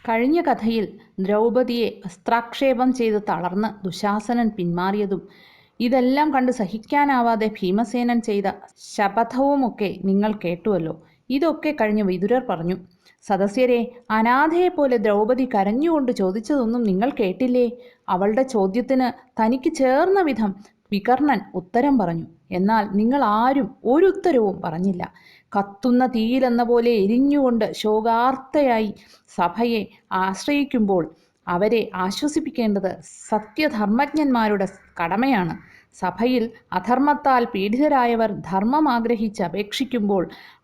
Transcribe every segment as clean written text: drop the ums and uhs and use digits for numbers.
കഴിഞ്ഞ കഥയിൽ ദ്രൗപദിയെ അസ്ത്രാക്ഷേപം ചെയ്ത് തളർന്ന് ദുശാസനൻ പിന്മാറിയതും ഇതെല്ലാം കണ്ട് സഹിക്കാനാവാതെ ഭീമസേനൻ ചെയ്ത ശപഥവുമൊക്കെ നിങ്ങൾ കേട്ടുവല്ലോ. ഇതൊക്കെ കഴിഞ്ഞ് വിതുരർ പറഞ്ഞു, സദസ്യരെ, അനാഥയെപ്പോലെ ദ്രൗപദി കരഞ്ഞുകൊണ്ട് ചോദിച്ചതൊന്നും നിങ്ങൾ കേട്ടില്ലേ? അവളുടെ ചോദ്യത്തിന് തനിക്ക് ചേർന്ന വിധം വികർണൻ ഉത്തരം പറഞ്ഞു. എന്നാൽ നിങ്ങൾ ആരും ഒരു ഉത്തരവും പറഞ്ഞില്ല. കത്തുന്ന തീയിലെന്ന പോലെ എരിഞ്ഞുകൊണ്ട് ശോകാർത്തയായി സഭയെ ആശ്രയിക്കുമ്പോൾ അവരെ ആശ്വസിപ്പിക്കേണ്ടത് സത്യധർമ്മജ്ഞന്മാരുടെ കടമയാണ്. സഭയിൽ അധർമ്മത്താൽ പീഡിതരായവർ ധർമ്മം ആഗ്രഹിച്ച് അപേക്ഷിക്കുമ്പോൾ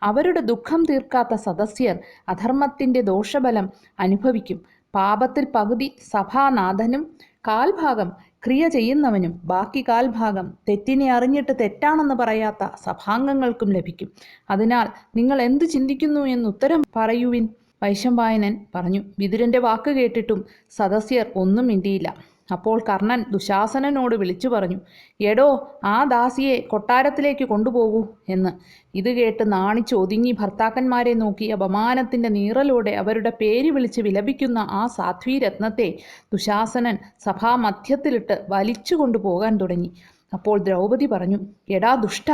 അവരുടെ ദുഃഖം തീർക്കാത്ത സദസ്യർ അധർമ്മത്തിൻ്റെ ദോഷബലം അനുഭവിക്കും. പാപത്തിൽ പകുതി സഭാനാഥനും കാൽഭാഗം ക്രിയ ചെയ്യുന്നവനും ബാക്കി കാൽഭാഗം തെറ്റിനെ അറിഞ്ഞിട്ട് തെറ്റാണെന്ന് പറയാത്ത സഭാംഗങ്ങൾക്കും ലഭിക്കും. അതിനാൽ നിങ്ങൾ എന്തു ചിന്തിക്കുന്നു എന്നുത്തരം പറയുവിൻ. വൈശമ്പായനൻ പറഞ്ഞു. വിതുരൻ്റെ വാക്ക് കേട്ടിട്ടും സദസ്യർ ഒന്നും മിണ്ടിയില്ല. അപ്പോൾ കർണൻ ദുശാസനനോട് വിളിച്ചു പറഞ്ഞു, എടോ, ആ ദാസിയെ കൊട്ടാരത്തിലേക്ക് കൊണ്ടുപോകൂ എന്ന്. ഇത് കേട്ട് നാണിച്ചൊതുങ്ങി ഭർത്താക്കന്മാരെ നോക്കി അപമാനത്തിൻ്റെ നീറലോടെ അവരുടെ പേര് വിളിച്ച് വിലപിക്കുന്ന ആ സാധ്വീരത്നത്തെ ദുശാസനൻ സഭാമധ്യത്തിലിട്ട് വലിച്ചു കൊണ്ടുപോകാൻ തുടങ്ങി. അപ്പോൾ ദ്രൗപദി പറഞ്ഞു, എടാ ദുഷ്ട,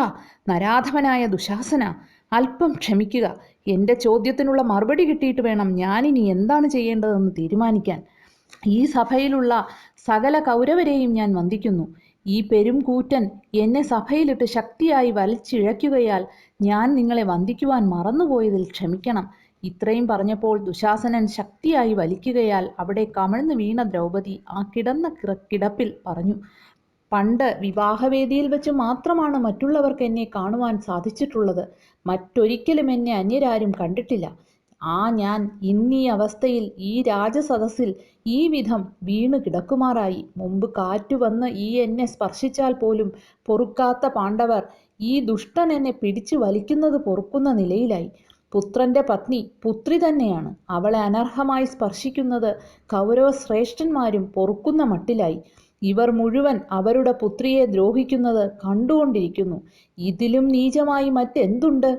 നരാധമനായ ദുശാസന, അല്പം ക്ഷമിക്കുക. എൻ്റെ ചോദ്യത്തിനുള്ള മറുപടി കിട്ടിയിട്ട് വേണം ഞാനിനി എന്താണ് ചെയ്യേണ്ടതെന്ന് തീരുമാനിക്കാൻ. ഈ സഭയിലുള്ള സകല കൗരവരെയും ഞാൻ വന്ദിക്കുന്നു. ഈ പെരും കൂറ്റൻ എന്നെ സഭയിലിട്ട് ശക്തിയായി വലിച്ചിഴയ്ക്കുകയാൽ ഞാൻ നിങ്ങളെ വന്ദിക്കുവാൻ മറന്നുപോയതിൽ ക്ഷമിക്കണം. ഇത്രയും പറഞ്ഞപ്പോൾ ദുശാസനൻ ശക്തിയായി വലിക്കുകയാൽ അവിടെ കമിഴ്ന്ന് വീണ ദ്രൗപദി ആ കിടന്ന കിടപ്പിൽ പറഞ്ഞു, പണ്ട് വിവാഹവേദിയിൽ വെച്ച് മാത്രമാണ് മറ്റുള്ളവർക്ക് എന്നെ കാണുവാൻ സാധിച്ചിട്ടുള്ളത്. മറ്റൊരിക്കലും എന്നെ അന്യരാരും കണ്ടിട്ടില്ല. ഞാൻ ഇന്നീ അവസ്ഥയിൽ ഈ രാജസദസ്സിൽ ഈ വിധം വീണു കിടക്കുമാറായി. മുമ്പ് കാറ്റുവന്ന് എന്നെ സ്പർശിച്ചാൽ പോലും പൊറുക്കാത്ത പാണ്ഡവർ ഈ ദുഷ്ടൻ എന്നെ പിടിച്ചു വലിക്കുന്നത് പൊറുക്കുന്ന നിലയിലായി. പുത്രൻ്റെ പത്നി പുത്രി തന്നെയാണ്. അവളെ അനർഹമായി സ്പർശിക്കുന്നത് കൗരവ ശ്രേഷ്ഠന്മാരും പൊറുക്കുന്ന മട്ടിലായി. ഇവർ മുഴുവൻ അവരുടെ പുത്രിയെ ദ്രോഹിക്കുന്നത് കണ്ടുകൊണ്ടിരിക്കുന്നു. ഇതിലും നീചമായി മറ്റെന്തുണ്ട്?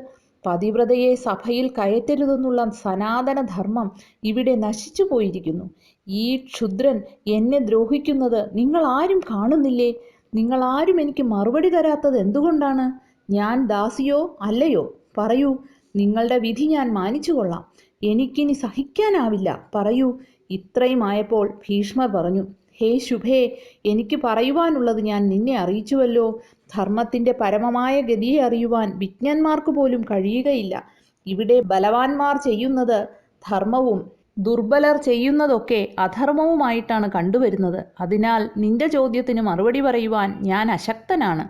പതിവ്രതയെ സഭയിൽ കയറ്റരുതെന്നുള്ള സനാതന ധർമ്മം ഇവിടെ നശിച്ചു പോയിരിക്കുന്നു. ഈ ക്ഷുദ്രൻ എന്നെ ദ്രോഹിക്കുന്നത് നിങ്ങൾ ആരും കാണുന്നില്ലേ? നിങ്ങൾ ആരും എനിക്ക് മറുപടി തരാത്തത് എന്തുകൊണ്ടാണ്? ഞാൻ ദാസിയോ അല്ലയോ? പറയൂ. നിങ്ങളുടെ വിധി ഞാൻ മാനിച്ചു കൊള്ളാം. എനിക്കിനി സഹിക്കാനാവില്ല. പറയൂ. ഇത്രയും ആയപ്പോൾ ഭീഷ്മർ പറഞ്ഞു, ഹേ ശുഭേ, എനിക്ക് പറയുവാനുള്ളത് ഞാൻ നിന്നെ അറിയിച്ചുവല്ലോ. ധർമ്മത്തിൻ്റെ പരമമായ ഗതിയെ അറിയുവാൻ വിജ്ഞന്മാർക്ക് പോലും കഴിയുകയില്ല. ഇവിടെ ബലവാന്മാർ ചെയ്യുന്നത് ധർമ്മവും ദുർബലർ ചെയ്യുന്നതൊക്കെ അധർമ്മവുമായിട്ടാണ് കണ്ടുവരുന്നത്. അതിനാൽ നിന്റെ ചോദ്യത്തിന് മറുപടി പറയുവാൻ ഞാൻ അശക്തനാണ്.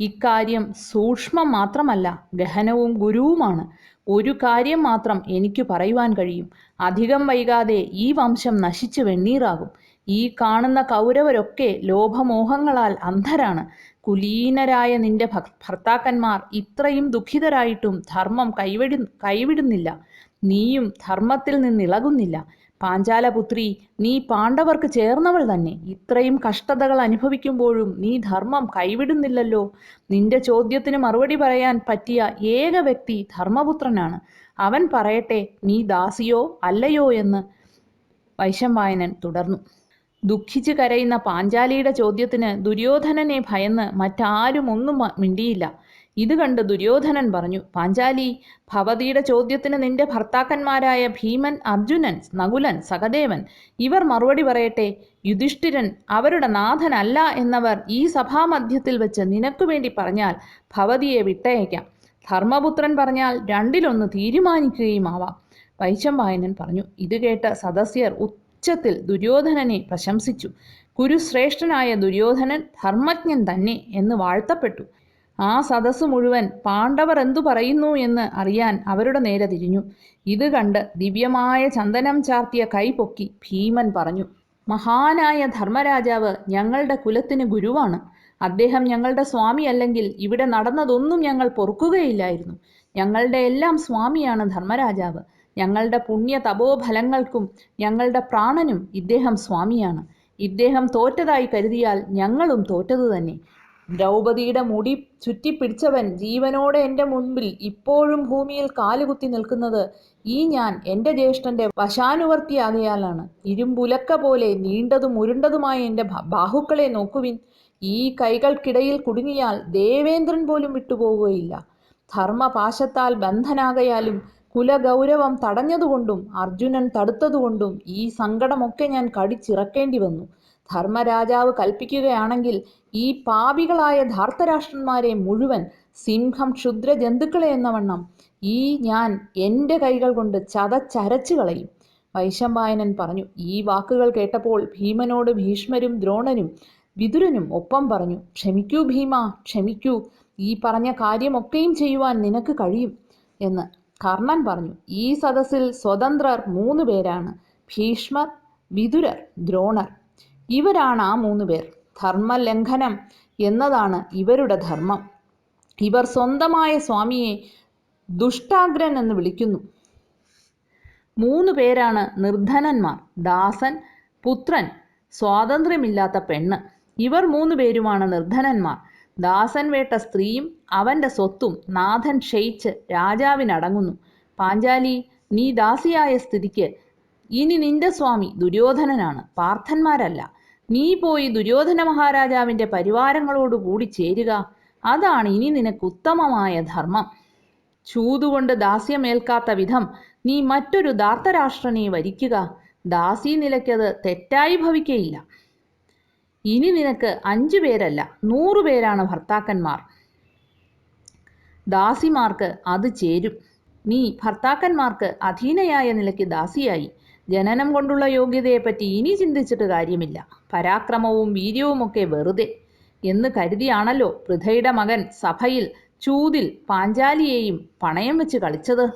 ഇക്കാര്യം സൂക്ഷ്മം മാത്രമല്ല, ഗഹനവും ഗുരുവുമാണ്. ഒരു കാര്യം മാത്രം എനിക്ക് പറയുവാൻ കഴിയും. അധികം വൈകാതെ ഈ വംശം നശിച്ച് വെണ്ണീറാകും. ഈ കാണുന്ന കൗരവരൊക്കെ ലോഭമോഹങ്ങളാൽ അന്ധരാണ്. കുലീനരായ നിന്റെ ഭർത്താക്കന്മാർ ഇത്രയും ദുഃഖിതരായിട്ടും ധർമ്മം കൈവിടുന്നില്ല. നീയും ധർമ്മത്തിൽ നിന്നിളകുന്നില്ല. പാഞ്ചാലപുത്രി, നീ പാണ്ഡവർക്ക് ചേർന്നവൾ തന്നെ. ഇത്രയും കഷ്ടതകൾ അനുഭവിക്കുമ്പോഴും നീ ധർമ്മം കൈവിടുന്നില്ലല്ലോ. നിന്റെ ചോദ്യത്തിന് മറുപടി പറയാൻ പറ്റിയ ഏക വ്യക്തി ധർമ്മപുത്രനാണ്. അവൻ പറയട്ടെ, നീ ദാസിയോ അല്ലയോ എന്ന്. വൈശമ്പായനൻ തുടർന്നു. ദുഃഖിച്ച് കരയുന്ന പാഞ്ചാലിയുടെ ചോദ്യത്തിന് ദുര്യോധനനെ ഭയന്ന് മറ്റാരും ഒന്നും മിണ്ടിയില്ല. ഇത് കണ്ട് ദുര്യോധനൻ പറഞ്ഞു, പാഞ്ചാലി, ഭവതിയുടെ ചോദ്യത്തിന് നിന്റെ ഭർത്താക്കന്മാരായ ഭീമൻ, അർജുനൻ, നകുലൻ, സഹദേവൻ ഇവർ മറുപടി പറയട്ടെ. യുധിഷ്ഠിരൻ അവരുടെ നാഥനല്ല എന്നവർ ഈ സഭാമധ്യത്തിൽ വെച്ച് നിനക്കു വേണ്ടി പറഞ്ഞാൽ ഭവതിയെ വിട്ടയക്കാം. ധർമ്മപുത്രൻ പറഞ്ഞാൽ രണ്ടിലൊന്ന് തീരുമാനിക്കുകയുമാവാം. വൈശമ്പായനൻ പറഞ്ഞു. ഇത് കേട്ട സദസ്യർ ഉച്ചത്തിൽ ദുര്യോധനനെ പ്രശംസിച്ചു. കുരുശ്രേഷ്ഠനായ ദുര്യോധനൻ ധർമ്മജ്ഞൻ തന്നെ എന്ന് വാഴ്ത്തപ്പെട്ടു. ആ സദസ്സ് മുഴുവൻ പാണ്ഡവർ എന്തു പറയുന്നു എന്ന് അറിയാൻ അവരുടെ നേരെ തിരിഞ്ഞു. ഇത് കണ്ട് ദിവ്യമായ ചന്ദനം ചാർത്തിയ കൈ പൊക്കി ഭീമൻ പറഞ്ഞു, മഹാനായ ധർമ്മരാജാവ് ഞങ്ങളുടെ കുലത്തിന് ഗുരുവാണ്. അദ്ദേഹം ഞങ്ങളുടെ സ്വാമി അല്ലെങ്കിൽ ഇവിടെ നടന്നതൊന്നും ഞങ്ങൾ പൊറുക്കുകയില്ലായിരുന്നു. ഞങ്ങളുടെ എല്ലാം സ്വാമിയാണ് ധർമ്മരാജാവ്. ഞങ്ങളുടെ പുണ്യ തപോഫലങ്ങൾക്കും ഞങ്ങളുടെ പ്രാണനും ഇദ്ദേഹം സ്വാമിയാണ്. ഇദ്ദേഹം തോറ്റതായി കരുതിയാൽ ഞങ്ങളും തോറ്റതു തന്നെ. ദ്രൗപദിയുടെ മുടി ചുറ്റിപ്പിടിച്ചവൻ ജീവനോടെ എൻ്റെ മുൻപിൽ ഇപ്പോഴും ഭൂമിയിൽ കാലുകുത്തി നിൽക്കുന്നത് ഈ ഞാൻ എൻ്റെ ജ്യേഷ്ഠൻ്റെ വശാനുവർത്തിയാകയാലാണ്. ഇരുമ്പുലക്ക പോലെ നീണ്ടതും ഉരുണ്ടതുമായ എൻ്റെ ബാഹുക്കളെ നോക്കുവിൻ. ഈ കൈകൾക്കിടയിൽ കുടുങ്ങിയാൽ ദേവേന്ദ്രൻ പോലും വിട്ടുപോകുകയില്ല. ധർമ്മപാശത്താൽ ബന്ധനാകയാലും കുലഗൗരവം തടഞ്ഞതുകൊണ്ടും അർജുനൻ തടുത്തതുകൊണ്ടും ഈ സങ്കടമൊക്കെ ഞാൻ കടിച്ചിറക്കേണ്ടി വന്നു. ധർമ്മരാജാവ് കൽപ്പിക്കുകയാണെങ്കിൽ ഈ പാപികളായ ധാർത്തരാഷ്ട്രന്മാരെ മുഴുവൻ സിംഹം ക്ഷുദ്ര ജന്തുക്കളെ എന്ന വണ്ണം ഈ ഞാൻ എൻ്റെ കൈകൾ കൊണ്ട് ചതച്ചരച്ചു കളയും. വൈശമ്പായനൻ പറഞ്ഞു. ഈ വാക്കുകൾ കേട്ടപ്പോൾ ഭീമനോട് ഭീഷ്മരും ദ്രോണരും വിതുരനും ഒപ്പം പറഞ്ഞു, ക്ഷമിക്കൂ ഭീമ, ക്ഷമിക്കൂ. ഈ പറഞ്ഞ കാര്യമൊക്കെയും ചെയ്യുവാൻ നിനക്ക് കഴിയും എന്ന് കർണൻ പറഞ്ഞു. ഈ സദസ്സിൽ സ്വതന്ത്രർ 3 പേരാണ്, ഭീഷ്മർ, വിതുരർ, ദ്രോണർ. ഇവരാണ് ആ 3 പേർ. ധർമ്മലംഘനം എന്നതാണ് ഇവരുടെ ധർമ്മം. ഇവർ സ്വന്തമായ സ്വാമിയെ ദുഷ്ടാഗ്രൻ എന്ന് വിളിക്കുന്നു. 3 പേരാണ് നിർധനന്മാർ, ദാസൻ, പുത്രൻ, സ്വാതന്ത്ര്യമില്ലാത്ത പെണ്ണ്. ഇവർ 3 പേരുമാണ് നിർധനന്മാർ. ദാസൻ വേട്ട സ്ത്രീയും അവൻ്റെ സ്വത്തും നാഥൻ ക്ഷയിച്ച് രാജാവിനടങ്ങുന്നു. പാഞ്ചാലി, നീ ദാസിയായ സ്ഥിതിക്ക് ഇനി നിന്റെ സ്വാമി ദുര്യോധനനാണ്, പാർത്ഥന്മാരല്ല. നീ പോയി ദുര്യോധന മഹാരാജാവിൻ്റെ പരിവാരങ്ങളോട് കൂടി ചേരുക. അതാണ് ഇനി നിനക്ക് ഉത്തമമായ ധർമ്മം. ചൂതുകൊണ്ട് ദാസ്യമേൽക്കാത്ത വിധം നീ മറ്റൊരു ധാർത്തരാഷ്ട്രനെ വരിക്കുക. ദാസി നിലയ്ക്കത് തെറ്റായി ഭവിക്കയില്ല. ഇനി നിനക്ക് 5 പേരല്ല 100 പേരാണ് ഭർത്താക്കന്മാർ. ദാസിമാർക്ക് അത് ചേരും. നീ ഭർത്താക്കന്മാർക്ക് അധീനയായ നിലയ്ക്ക് ദാസിയായി. ജനനം കൊണ്ടുള്ള യോഗ്യതയെപ്പറ്റി ഇനി ചിന്തിച്ചിട്ട് കാര്യമില്ല. പരാക്രമവും വീര്യവുമൊക്കെ വെറുതെ എന്ന് കരുതിയാണല്ലോ പൃഥയുടെ മകൻ സഭയിൽ ചൂതിൽ പാഞ്ചാലിയെയും പണയം വെച്ച് കളിച്ചത്.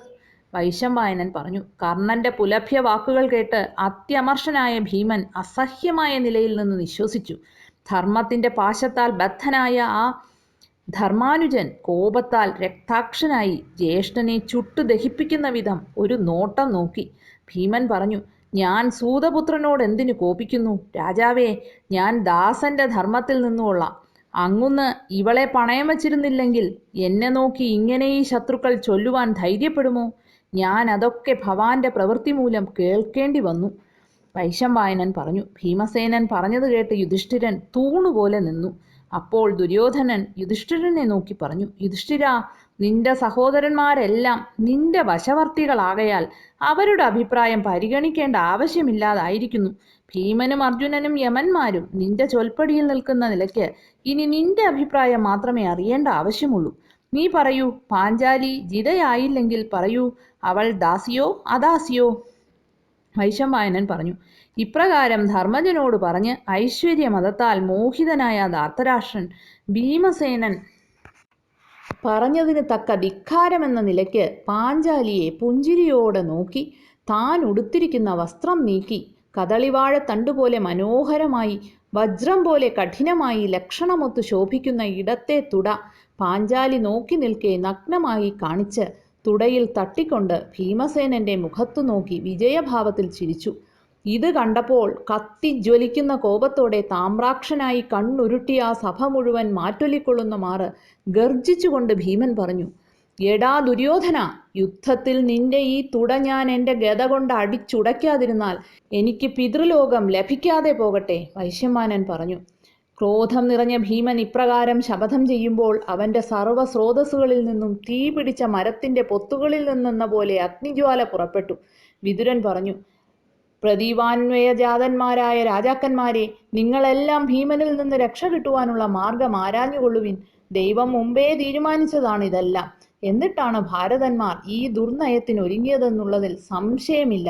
വൈശമ്പായനൻ പറഞ്ഞു. കർണന്റെ പുലഭ്യ വാക്കുകൾ കേട്ട് അത്യമർഷനായ ഭീമൻ അസഹ്യമായ നിലയിൽ നിന്ന് നിശ്വസിച്ചു. ധർമ്മത്തിൻ്റെ പാശത്താൽ ബദ്ധനായ ആ ധർമാനുജൻ കോപത്താൽ രക്താക്ഷനായി ജ്യേഷ്ഠനെ ചുട്ടു ദഹിപ്പിക്കുന്ന വിധം ഒരു നോട്ടം നോക്കി. ഭീമൻ പറഞ്ഞു, ഞാൻ സൂതപുത്രനോട് എന്തിനു കോപിക്കുന്നു? രാജാവേ, ഞാൻ ദാസന്റെ ധർമ്മത്തിൽ നിന്നുകൊള്ളാം. അങ്ങുന്ന് ഇവളെ പണയം വച്ചിരുന്നില്ലെങ്കിൽ എന്നെ നോക്കി ഇങ്ങനെ ഈ ശത്രുക്കൾ ചൊല്ലുവാൻ ധൈര്യപ്പെടുമോ? ഞാൻ അതൊക്കെ ഭവാന്റെ പ്രവൃത്തി മൂലം കേൾക്കേണ്ടി വന്നു. വൈശമ്പായനൻ പറഞ്ഞു. ഭീമസേനൻ പറഞ്ഞത് കേട്ട് യുധിഷ്ഠിരൻ തൂണുപോലെ നിന്നു. അപ്പോൾ ദുര്യോധനൻ യുധിഷ്ഠിരനെ നോക്കി പറഞ്ഞു, യുധിഷ്ഠിരാ, നിന്റെ സഹോദരന്മാരെല്ലാം നിന്റെ വശവർത്തികളാകയാൽ അവരുടെ അഭിപ്രായം പരിഗണിക്കേണ്ട ആവശ്യമില്ലാതായിരിക്കുന്നു. ഭീമനും അർജുനനും യമന്മാരും നിന്റെ ചൊൽപ്പടിയിൽ നിൽക്കുന്ന നിലയ്ക്ക് ഇനി നിന്റെ അഭിപ്രായം മാത്രമേ അറിയേണ്ട ആവശ്യമുള്ളൂ. നീ പറയൂ, പാഞ്ചാലി ജിതയായില്ലെങ്കിൽ പറയൂ, അവൾ ദാസിയോ അദാസിയോ? വൈശമ്പായനൻ പറഞ്ഞു. ഇപ്രകാരം ധർമ്മജനോട് പറഞ്ഞ് ഐശ്വര്യമതത്താൽ മോഹിതനായ ധാർത്തരാഷ്ട്രൻ ഭീമസേനൻ പറഞ്ഞതിന് തക്ക ധിക്കാരമെന്ന നിലയ്ക്ക് പാഞ്ചാലിയെ പുഞ്ചിരിയോടെ നോക്കി താൻ ഉടുത്തിരിക്കുന്ന വസ്ത്രം നീക്കി കദളിവാഴത്തണ്ടുപോലെ മനോഹരമായി വജ്രം പോലെ കഠിനമായി ലക്ഷണമൊത്തു ശോഭിക്കുന്ന ഇടത്തെ തുട പാഞ്ചാലി നോക്കി നിൽക്കെ നഗ്നമായി കാണിച്ച് തുടയിൽ തട്ടിക്കൊണ്ട് ഭീമസേനന്റെ മുഖത്തു നോക്കി വിജയഭാവത്തിൽ ചിരിച്ചു. ഇത് കണ്ടപ്പോൾ കത്തിജ്വലിക്കുന്ന കോപത്തോടെ താമ്രാക്ഷനായി കണ്ണുരുട്ടിയ ആ സഭ മുഴുവൻ മാറ്റൊലിക്കൊള്ളുന്ന മാറ് ഗർജിച്ചുകൊണ്ട് ഭീമൻ പറഞ്ഞു, എടാ ദുര്യോധന, യുദ്ധത്തിൽ നിന്റെ ഈ തുട ഞാൻ എൻ്റെ ഗദ കൊണ്ട് അടിച്ചുടയ്ക്കാതിരുന്നാൽ എനിക്ക് പിതൃലോകം ലഭിക്കാതെ പോകട്ടെ. വൈശമ്പായനൻ പറഞ്ഞു. ക്രോധം നിറഞ്ഞ ഭീമൻ ഇപ്രകാരം ശപഥം ചെയ്യുമ്പോൾ അവൻ്റെ സർവ്വസ്രോതസ്സുകളിൽ നിന്നും തീ പിടിച്ച മരത്തിൻ്റെ പൊത്തുകളിൽ നിന്നെന്ന പോലെ അഗ്നിജ്വാല പുറപ്പെട്ടു. വിതുരൻ പറഞ്ഞു, പ്രതീവാന്വയജാതന്മാരായ രാജാക്കന്മാരെ, നിങ്ങളെല്ലാം ഭീമനിൽ നിന്ന് രക്ഷ കിട്ടുവാനുള്ള മാർഗം ആരാഞ്ഞുകൊള്ളുവിൻ. ദൈവം മുമ്പേ തീരുമാനിച്ചതാണിതെല്ലാം. എന്നിട്ടാണ് ഭാരതന്മാർ ഈ ദുർനയത്തിന് ഒരുങ്ങിയതെന്നുള്ളതിൽ സംശയമില്ല.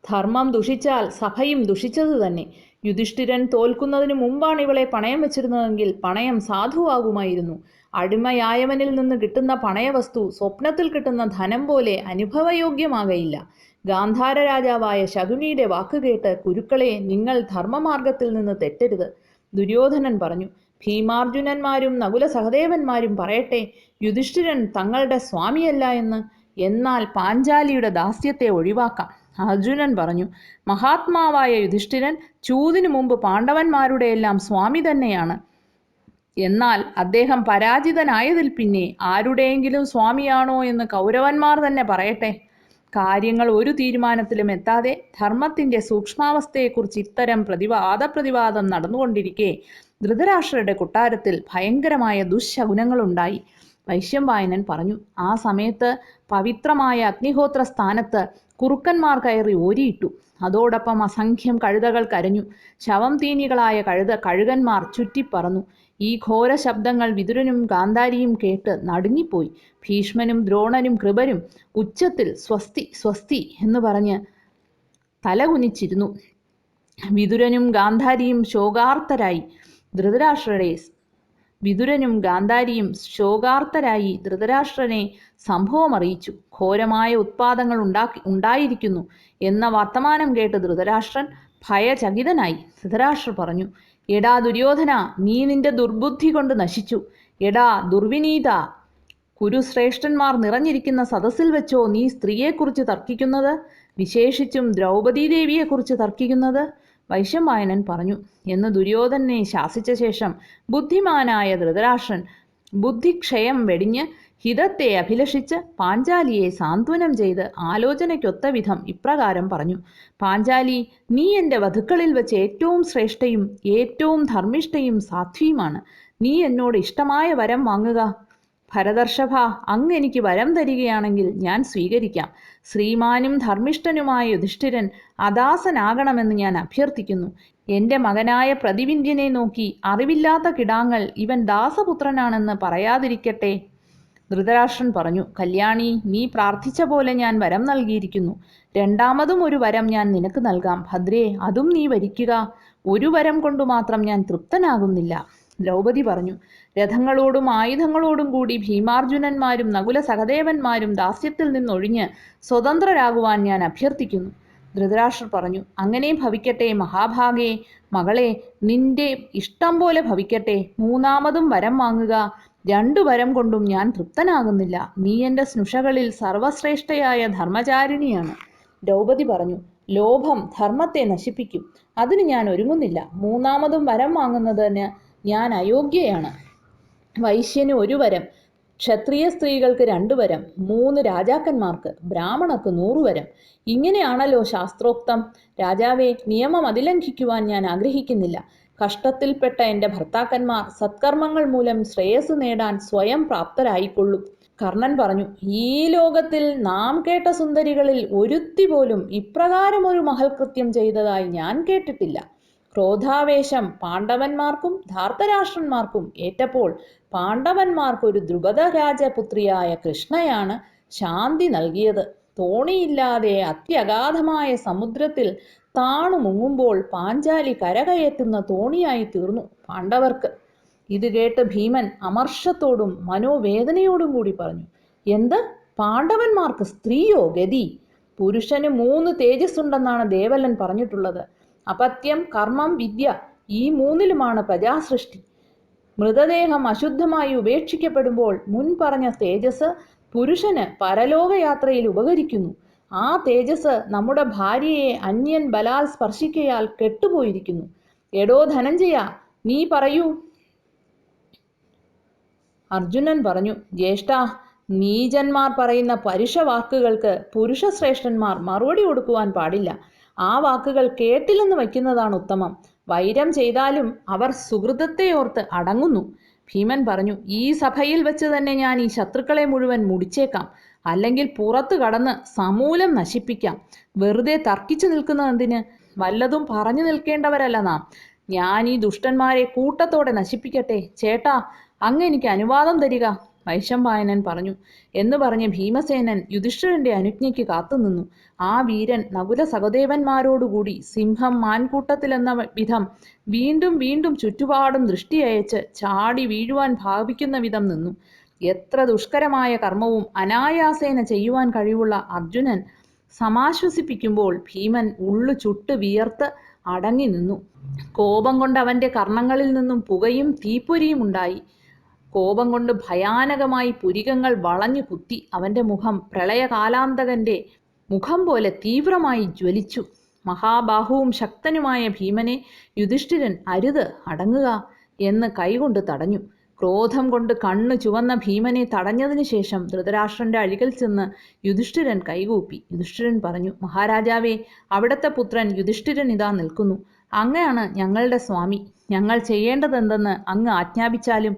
ധർമ്മം ദുഷിച്ചാൽ സഭയും ദുഷിച്ചത് തന്നെ. യുധിഷ്ഠിരൻ തോൽക്കുന്നതിന് മുമ്പാണ് ഇവളെ പണയം വെച്ചിരുന്നതെങ്കിൽ പണയം സാധുവാകുമായിരുന്നു. അടിമയായവനിൽ നിന്ന് കിട്ടുന്ന പണയവസ്തു സ്വപ്നത്തിൽ കിട്ടുന്ന ധനം പോലെ അനുഭവയോഗ്യമാകയില്ല. ഗാന്ധാര രാജാവായ ശകുനിയുടെ വാക്കുകേട്ട് കുരുക്കളെ, നിങ്ങൾ ധർമ്മമാർഗത്തിൽ നിന്ന് തെറ്റരുത്. ദുര്യോധനൻ പറഞ്ഞു. ഭീമാർജുനന്മാരും നകുല സഹദേവന്മാരും പറയട്ടെ, യുധിഷ്ഠിരൻ തങ്ങളുടെ സ്വാമിയല്ല എന്ന്. എന്നാൽ പാഞ്ചാലിയുടെ ദാസ്യത്തെ ഒഴിവാക്കാം. അർജുനൻ പറഞ്ഞു. മഹാത്മാവായ യുധിഷ്ഠിരൻ ചൂതിനു മുമ്പ് പാണ്ഡവന്മാരുടെ എല്ലാം സ്വാമി തന്നെയാണ്. എന്നാൽ അദ്ദേഹം പരാജിതനായതിൽ പിന്നെ ആരുടെയെങ്കിലും സ്വാമിയാണോ എന്ന് കൗരവന്മാർ തന്നെ പറയട്ടെ. കാര്യങ്ങൾ ഒരു തീരുമാനത്തിലും എത്താതെ ധർമ്മത്തിന്റെ സൂക്ഷ്മാവസ്ഥയെക്കുറിച്ച് ഇത്തരം വാദപ്രതിവാദം നടന്നുകൊണ്ടിരിക്കെ ധൃതരാഷ്ട്രരുടെ കൊട്ടാരത്തിൽ ഭയങ്കരമായ ദുശ്ശകുനങ്ങളുണ്ടായി. വൈശമ്പായനൻ പറഞ്ഞു. ആ സമയത്ത് പവിത്രമായ അഗ്നിഹോത്ര സ്ഥാനത്ത് കുറുക്കന്മാർ കയറി ഓരിയിട്ടു. അതോടൊപ്പം അസംഖ്യം കഴുതകൾ കരഞ്ഞു. ശവം തീനികളായ കഴുകന്മാർ ചുറ്റിപ്പറന്നു. ഈ ഘോര ശബ്ദങ്ങൾ വിതുരനും ഗാന്ധാരിയും കേട്ട് നടുങ്ങിപ്പോയി. ഭീഷ്മനും ദ്രോണനും കൃപരും ഉച്ചത്തിൽ സ്വസ്തി സ്വസ്തി എന്ന് പറഞ്ഞ് തലകുനിച്ചിരുന്നു. വിതുരനും ഗാന്ധാരിയും ശോകാർത്തരായി ധൃതരാഷ്ട്രനെ സംഭവം അറിയിച്ചു. ഘോരമായ ഉത്പാതങ്ങൾ ഉണ്ടായിരിക്കുന്നു എന്ന വർത്തമാനം കേട്ട് ധൃതരാഷ്ട്രൻ ഭയചകിതനായി. ധൃതരാഷ്ട്രർ പറഞ്ഞു, എടാ ദുര്യോധന, നീ നിന്റെ ദുർബുദ്ധി കൊണ്ട് നശിച്ചു. എടാ ദുർവിനീത, കുരുശ്രേഷ്ഠന്മാർ നിറഞ്ഞിരിക്കുന്ന സദസ്സിൽ വെച്ചോ നീ സ്ത്രീയെക്കുറിച്ച് തർക്കിക്കുന്നത്? വിശേഷിച്ചും ദ്രൗപദീദേവിയെക്കുറിച്ച് തർക്കിക്കുന്നത്? വൈശമ്പായനൻ പറഞ്ഞു. എന്ന് ദുര്യോധനെ ശാസിച്ച ശേഷം ബുദ്ധിമാനായ ധൃതരാഷ്ട്രൻ ബുദ്ധിക്ഷയം വെടിഞ്ഞ് ഹിതത്തെ അഭിലഷിച്ച് പാഞ്ചാലിയെ സാന്ത്വനം ചെയ്ത് ആലോചനയ്ക്കൊത്ത വിധം ഇപ്രകാരം പറഞ്ഞു. പാഞ്ചാലി, നീ എൻ്റെ വധുക്കളിൽ വെച്ച് ഏറ്റവും ശ്രേഷ്ഠയും ഏറ്റവും ധർമ്മിഷ്ഠയും സാധ്വിയുമാണ്. നീ എന്നോട് ഇഷ്ടമായ വരം വാങ്ങുക. ഭരതർഷഭ, അങ്ങ് എനിക്ക് വരം തരികയാണെങ്കിൽ ഞാൻ സ്വീകരിക്കാം. ശ്രീമാനും ധർമ്മിഷ്ഠനുമായ യുധിഷ്ഠിരൻ അദാസനാകണമെന്ന് ഞാൻ അഭ്യർത്ഥിക്കുന്നു. എൻ്റെ മകനായ പ്രതിവിന്ധ്യനെ നോക്കി അറിവില്ലാത്ത കിടാങ്ങൾ ഇവൻ ദാസപുത്രനാണെന്ന് പറയാതിരിക്കട്ടെ. ധൃതരാഷ്ട്രൻ പറഞ്ഞു, കല്യാണി, നീ പ്രാർത്ഥിച്ച പോലെ ഞാൻ വരം നൽകിയിരിക്കുന്നു. രണ്ടാമതും ഒരു വരം ഞാൻ നിനക്ക് നൽകാം. ഭദ്രേ, അതും നീ വരിക്കുക. ഒരു വരം കൊണ്ടു മാത്രം ഞാൻ തൃപ്തനാകുന്നില്ല. ദ്രൗപദി പറഞ്ഞു, രഥങ്ങളോടും ആയുധങ്ങളോടും കൂടി ഭീമാർജുനന്മാരും നകുല സഹദേവന്മാരും ദാസ്യത്തിൽ നിന്നൊഴിഞ്ഞ് സ്വതന്ത്രരാകുവാൻ ഞാൻ അഭ്യർത്ഥിക്കുന്നു. ധൃതരാഷ്ട്രർ പറഞ്ഞു, അങ്ങനെ ഭവിക്കട്ടെ മഹാഭാഗേ. മകളെ, നിന്റെ ഇഷ്ടം പോലെ ഭവിക്കട്ടെ. മൂന്നാമതും വരം വാങ്ങുക. 2 വരം കൊണ്ടും ഞാൻ തൃപ്തനാകുന്നില്ല. നീ എൻ്റെ സ്നുഷകളിൽ സർവശ്രേഷ്ഠയായ ധർമ്മചാരിണിയാണ്. ദ്രൗപദി പറഞ്ഞു, ലോഭം ധർമ്മത്തെ നശിപ്പിക്കും. അതിന് ഞാൻ ഒരുങ്ങുന്നില്ല. മൂന്നാമതും വരം വാങ്ങുന്നതിന് ഞാൻ അയോഗ്യയാണ്. വൈശ്യന് 1 വരം, ക്ഷത്രിയ സ്ത്രീകൾക്ക് 2 വരം, 3 രാജാക്കന്മാർക്ക്, ബ്രാഹ്മണർക്ക് 100 വരം. ഇങ്ങനെയാണല്ലോ ശാസ്ത്രോക്തം. രാജാവേ, നിയമം അതിലംഘിക്കുവാൻ ഞാൻ ആഗ്രഹിക്കുന്നില്ല. കഷ്ടത്തിൽപ്പെട്ട എൻ്റെ ഭർത്താക്കന്മാർ സത്കർമ്മങ്ങൾ മൂലം ശ്രേയസ് നേടാൻ സ്വയം പ്രാപ്തരായിക്കൊള്ളും. കർണൻ പറഞ്ഞു, ഈ ലോകത്തിൽ നാം കേട്ട സുന്ദരികളിൽ ഒരുത്തി പോലും ഇപ്രകാരമൊരു മഹൽകൃത്യം ചെയ്തതായി ഞാൻ കേട്ടിട്ടില്ല. ക്രോധാവേശം പാണ്ഡവന്മാർക്കും ധാർത്തരാഷ്ട്രന്മാർക്കും ഏറ്റപ്പോൾ പാണ്ഡവന്മാർക്കൊരു ദ്രുപദ രാജപുത്രിയായ കൃഷ്ണയാണ് ശാന്തി നൽകിയത്. തോണിയില്ലാതെ അത്യഗാധമായ സമുദ്രത്തിൽ താണു മുങ്ങുമ്പോൾ പാഞ്ചാലി കരകയറ്റുന്ന തോണിയായി തീർന്നു പാണ്ഡവർക്ക്. ഇത് കേട്ട് ഭീമൻ അമർഷത്തോടും മനോവേദനയോടും കൂടി പറഞ്ഞു, എന്ത്, പാണ്ഡവന്മാർക്ക് സ്ത്രീയോ ഗതി? പുരുഷന് 3 തേജസ്സുണ്ടെന്നാണ് ദേവലൻ പറഞ്ഞിട്ടുള്ളത്. അപത്യം, കർമ്മം, വിദ്യ, ഈ 3ലുമാണ് പ്രജാസൃഷ്ടി. മൃതദേഹം അശുദ്ധമായി ഉപേക്ഷിക്കപ്പെടുമ്പോൾ മുൻപറഞ്ഞ തേജസ് പുരുഷന് പരലോകയാത്രയിൽ ഉപകരിക്കുന്നു. ആ തേജസ് നമ്മുടെ ഭാര്യയെ അന്യൻ ബലാൽ സ്പർശിക്കയാൽ കെട്ടുപോയിരിക്കുന്നു. എടോ ധനഞ്ജയ, നീ പറയൂ. അർജുനൻ പറഞ്ഞു, ജ്യേഷ്ഠ, നീചന്മാർ പറയുന്ന പരുഷ വാക്കുകൾക്ക് പുരുഷശ്രേഷ്ഠന്മാർ മറുപടി കൊടുക്കുവാൻ പാടില്ല. ആ വാക്കുകൾ കേട്ടില്ലെന്ന് വയ്ക്കുന്നതാണ് ഉത്തമം. വൈരം ചെയ്താലും അവർ സുഹൃതത്തെ ഓർത്ത് അടങ്ങുന്നു. ഭീമൻ പറഞ്ഞു, ഈ സഭയിൽ വെച്ച് തന്നെ ഞാൻ ഈ ശത്രുക്കളെ മുഴുവൻ മുടിച്ചേക്കാം. അല്ലെങ്കിൽ പുറത്തു കടന്ന് സമൂലം നശിപ്പിക്കാം. വെറുതെ തർക്കിച്ചു നിൽക്കുന്നതെന്തിന്? വല്ലതും പറഞ്ഞു നിൽക്കേണ്ടവരല്ല നാം. ഞാൻ ഈ ദുഷ്ടന്മാരെ കൂട്ടത്തോടെ നശിപ്പിക്കട്ടെ. ചേട്ടാ, അങ്ങ് എനിക്ക് അനുവാദം തരിക. വൈശമ്പായനൻ പറഞ്ഞു. എന്ന് പറഞ്ഞ് ഭീമസേനൻ യുധിഷ്ഠിരന്റെ അനുജ്ഞയ്ക്ക് കാത്തുനിന്നു. ആ വീരൻ നകുല സഹദേവന്മാരോടുകൂടി സിംഹം മാൻകൂട്ടത്തിലെന്ന വിധം വീണ്ടും വീണ്ടും ചുറ്റുപാടും ദൃഷ്ടിയയച്ച് ചാടി വീഴുവാൻ ഭാവിക്കുന്ന വിധം നിന്നു. എത്ര ദുഷ്കരമായ കർമ്മവും അനായാസേന ചെയ്യുവാൻ കഴിവുള്ള അർജുനൻ സമാശ്വസിപ്പിക്കുമ്പോൾ ഭീമൻ ഉള്ളു ചുട്ട് വിയർത്ത് അടങ്ങി നിന്നു. കോപം കൊണ്ട് അവൻ്റെ കർണങ്ങളിൽ നിന്നും പുകയും തീപ്പൊരിയും ഉണ്ടായി. കോപം കൊണ്ട് ഭയാനകമായി പുരികങ്ങൾ വളഞ്ഞു കുത്തി. അവൻ്റെ മുഖം പ്രളയകാലാന്തകന്റെ മുഖം പോലെ തീവ്രമായി ജ്വലിച്ചു. മഹാബാഹുവും ശക്തനുമായ ഭീമനെ യുധിഷ്ഠിരൻ, അരുത്, അടങ്ങുക. എന്ന് കൈകൊണ്ട് തടഞ്ഞു. ക്രോധം കൊണ്ട് കണ്ണു ചുവന്ന ഭീമനെ തടഞ്ഞതിനു ശേഷം ധൃതരാഷ്ട്രന്റെ അരികിൽ ചെന്ന് യുധിഷ്ഠിരൻ കൈകൂപ്പി. യുധിഷ്ഠിരൻ പറഞ്ഞു, മഹാരാജാവേ, അവിടത്തെ പുത്രൻ യുധിഷ്ഠിരൻ ഇതാ നിൽക്കുന്നു. അങ്ങയാണ് ഞങ്ങളുടെ സ്വാമി. ഞങ്ങൾ ചെയ്യേണ്ടതെന്തെന്ന് അങ്ങ് ആജ്ഞാപിച്ചാലും.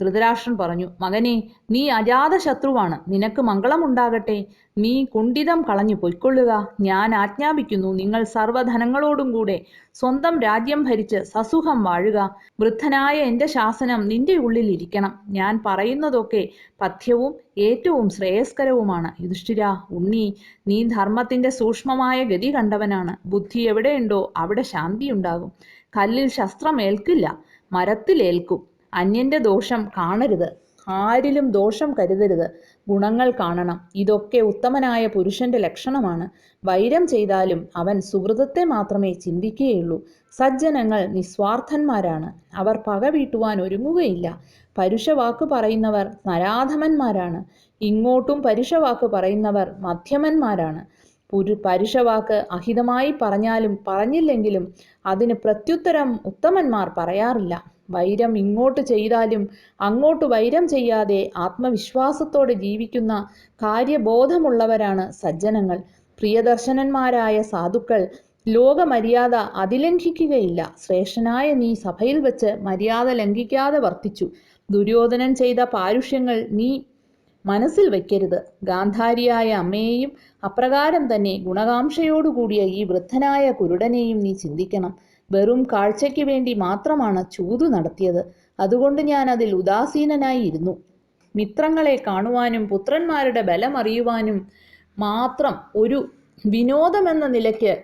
ധൃതരാഷ്ട്രൻ പറഞ്ഞു, മകനെ, നീ അജാതശത്രുവാണ്. നിനക്ക് മംഗളമുണ്ടാകട്ടെ. നീ കുണ്ഠിതം കളഞ്ഞു പൊയ്ക്കൊള്ളുക. ഞാൻ ആജ്ഞാപിക്കുന്നു, നിങ്ങൾ സർവ്വധനങ്ങളോടും കൂടെ സ്വന്തം രാജ്യം ഭരിച്ച് സസുഖം വാഴുക. വൃദ്ധനായ എൻ്റെ ശാസനം നിന്റെ ഉള്ളിൽ ഇരിക്കണം. ഞാൻ പറയുന്നതൊക്കെ പഥ്യവും ഏറ്റവും ശ്രേയസ്കരവുമാണ്. യുധിഷ്ഠിര, ഉണ്ണി, നീ ധർമ്മത്തിൻ്റെ സൂക്ഷ്മമായ ഗതി കണ്ടവനാണ്. ബുദ്ധി എവിടെയുണ്ടോ അവിടെ ശാന്തിയുണ്ടാകും. കല്ലിൽ ശസ്ത്രം ഏൽക്കില്ല, മരത്തിലേൽക്കും. അന്യന്റെ ദോഷം കാണരുത്, ആരിലും ദോഷം കരുതരുത്, ഗുണങ്ങൾ കാണണം. ഇതൊക്കെ ഉത്തമനായ പുരുഷന്റെ ലക്ഷണമാണ്. വൈരം ചെയ്താലും അവൻ സുഹൃതത്തെ മാത്രമേ ചിന്തിക്കുകയുള്ളൂ. സജ്ജനങ്ങൾ നിസ്വാർത്ഥന്മാരാണ്. അവർ പക വീട്ടുവാൻ ഒരുങ്ങുകയില്ല. പരുഷവാക്ക് പറയുന്നവർ നരാധമന്മാരാണ്. ഇങ്ങോട്ടും പരുഷവാക്ക് പറയുന്നവർ മധ്യമന്മാരാണ്. പരുഷവാക്ക് അഹിതമായി പറഞ്ഞാലും പറഞ്ഞില്ലെങ്കിലും അതിന് പ്രത്യുത്തരം ഉത്തമന്മാർ പറയാറില്ല. വൈരം ഇങ്ങോട്ട് ചെയ്താലും അങ്ങോട്ട് വൈരം ചെയ്യാതെ ആത്മവിശ്വാസത്തോടെ ജീവിക്കുന്ന കാര്യബോധമുള്ളവരാണ് സജ്ജനങ്ങൾ. പ്രിയദർശനന്മാരായ സാധുക്കൾ ലോകമര്യാദ അതിലംഘിക്കുകയില്ല. ശ്രേഷ്ഠനായ നീ സഭയിൽ വെച്ച് മര്യാദ ലംഘിക്കാതെ വർത്തിച്ചു. ദുര്യോധനൻ ചെയ്ത പാരുഷ്യങ്ങൾ നീ മനസ്സിൽ വയ്ക്കരുത്. ഗാന്ധാരിയായ അമ്മയെയും അപ്രകാരം തന്നെ ഗുണകാംക്ഷയോടുകൂടിയ ഈ വൃദ്ധനായ കുരുടനെയും നീ ചിന്തിക്കണം. വെറും കാഴ്ചയ്ക്ക് വേണ്ടി മാത്രമാണ് ചൂതു നടത്തിയത്. അതുകൊണ്ട് ഞാൻ അതിൽ ഉദാസീനനായി ഇരുന്നു. മിത്രങ്ങളെ കാണുവാനും പുത്രന്മാരുടെ ബലമറിയുവാനും മാത്രം ഒരു വിനോദമെന്ന നിലയ്ക്ക്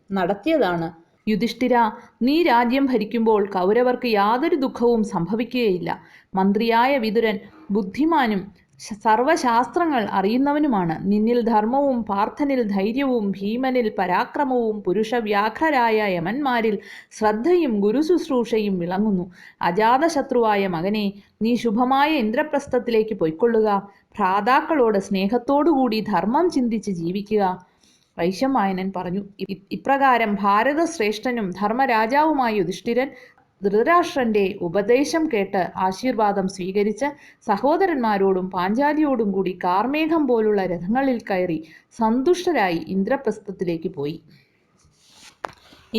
നടത്തിയതാണ്. യുധിഷ്ഠിര, നീ രാജ്യം ഭരിക്കുമ്പോൾ കൗരവർക്ക് യാതൊരു ദുഃഖവും സംഭവിക്കുകയില്ല. മന്ത്രിയായ വിതുരൻ ബുദ്ധിമാനും സർവശാസ്ത്രങ്ങൾ അറിയുന്നവനുമാണ്. നിന്നിൽ ധർമ്മവും പാർത്ഥനിൽ ധൈര്യവും ഭീമനിൽ പരാക്രമവും പുരുഷവ്യാഘ്രരായ യമന്മാരിൽ ശ്രദ്ധയും ഗുരുശുശ്രൂഷയും വിളങ്ങുന്നു. അജാതശത്രുവായ മകനെ, നീ ശുഭമായ ഇന്ദ്രപ്രസ്ഥത്തിലേക്ക് പൊയ്ക്കൊള്ളുക. ഭ്രാതാക്കളോട് സ്നേഹത്തോടുകൂടി ധർമ്മം ചിന്തിച്ച് ജീവിക്കുക. വൈശമ്പായനൻ പറഞ്ഞു. ഇപ്രകാരം ഭാരതശ്രേഷ്ഠനും ധർമ്മരാജാവുമായ യുധിഷ്ഠിരൻ ധൃതരാഷ്ട്രന്റെ ഉപദേശം കേട്ട് ആശീർവാദം സ്വീകരിച്ച് സഹോദരന്മാരോടും പാഞ്ചാലിയോടും കൂടി കാർമേഘം പോലുള്ള രഥങ്ങളിൽ കയറി സന്തുഷ്ടരായി ഇന്ദ്രപ്രസ്ഥത്തിലേക്ക് പോയി.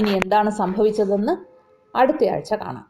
ഇനി എന്താണ് സംഭവിച്ചതെന്ന് അടുത്തയാഴ്ച കാണാം.